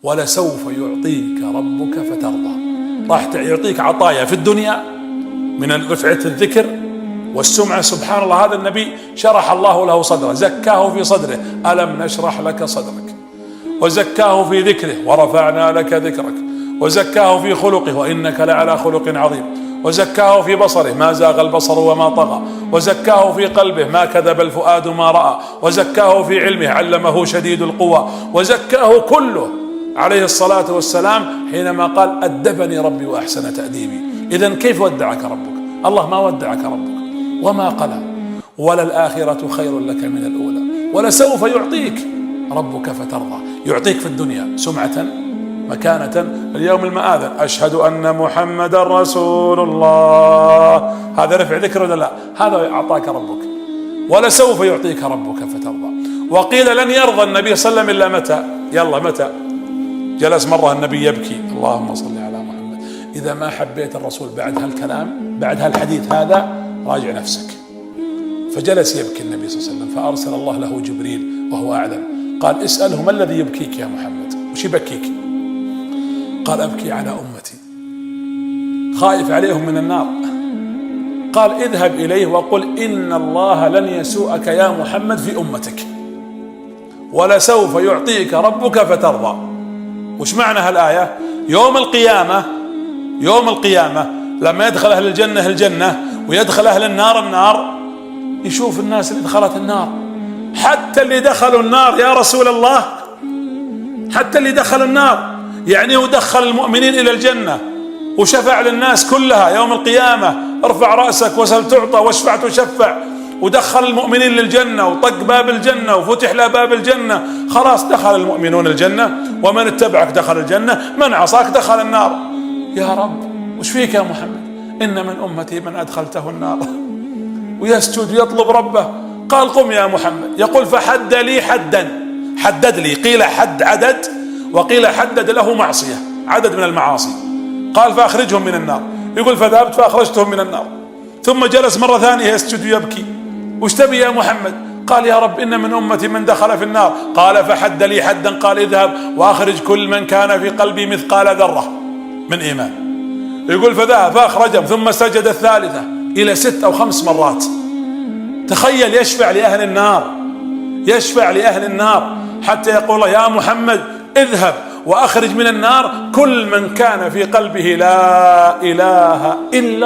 ولسوف يعطيك ربك فترضى. راح يعطيك عطايا في الدنيا من رفعة الذكر والسمعة. سبحان الله، هذا النبي شرح الله له صدره، زكاه في صدره، ألم نشرح لك صدرك، وزكاه في ذكره ورفعنا لك ذكرك، وزكاه في خلقه وإنك لعلى خلق عظيم، وزكاه في بصره ما زاغ البصر وما طغى، وزكاه في قلبه ما كذب الفؤاد ما رأى، وزكاه في علمه علمه شديد القوى، وزكاه كله عليه الصلاة والسلام حينما قال أدبني ربي وأحسن تأديبي. إذن كيف ودعك ربك؟ الله ما ودعك ربك وما قلى. وللآخرة خير لك من الأولى ولسوف يعطيك ربك فترضى. يعطيك في الدنيا سمعة، مكانة، اليوم المآذن، أشهد أن محمد رسول الله، هذا رفع ذكر ولا لا؟ هذا أعطاك ربك. ولسوف يعطيك ربك فترضى. وقيل لن يرضى النبي صلى الله عليه وسلم إلا متى؟ يلا متى؟ جلس مرة النبي يبكي، اللهم صل على محمد. إذا ما حبيت الرسول بعد هالكلام، بعد هالحديث هذا، راجع نفسك. فجلس يبكي النبي صلى الله عليه وسلم، فأرسل الله له جبريل وهو أعلم، قال اسأله ما الذي يبكيك يا محمد؟ وش يبكيك؟ قال أبكي على أمتي، خائف عليهم من النار. قال اذهب إليه وقل إن الله لن يسوءك يا محمد في أمتك، ولسوف يعطيك ربك فترضى. وش معنى هالآية؟ يوم القيامة، يوم القيامة لما يدخل أهل الجنة الجنة ويدخل أهل النار النار، يشوف الناس اللي دخلت النار، حتى اللي دخلوا النار يا رسول الله، حتى اللي دخلوا النار، يعني ودخل المؤمنين إلى الجنة وشفع للناس كلها يوم القيامة، ارفع رأسك وسل تعطى واشفع تشفع، ودخل المؤمنين للجنة وطق باب الجنة وفتح له باب الجنة، خلاص دخل المؤمنون الجنة، ومن اتبعك دخل الجنة، من عصاك دخل النار. يا رب وش فيك يا محمد؟ إن من أمتي من أدخلته النار. ويسجد ويطلب ربه. قال قم يا محمد، يقول فحد لي حدا، حدد لي، قيل حد عدد وقيل حدد له معصية، عدد من المعاصي. قال فأخرجهم من النار، يقول فذهبت فأخرجتهم من النار. ثم جلس مرة ثانية يسجد ويبكي، وش تبي يا محمد؟ قال يا رب إن من أمتي من دخل في النار. قال فحد لي حدا، قال اذهب وأخرج كل من كان في قلبي مثقال ذرة من إيمان. يقول فذهب فأخرجهم، ثم سجد الثالثة إلى 6 أو 5 مرات. تخيل يشفع لأهل النار، يشفع لأهل النار حتى يقول يا محمد اذهب وأخرج من النار كل من كان في قلبه لا إله إلا الله.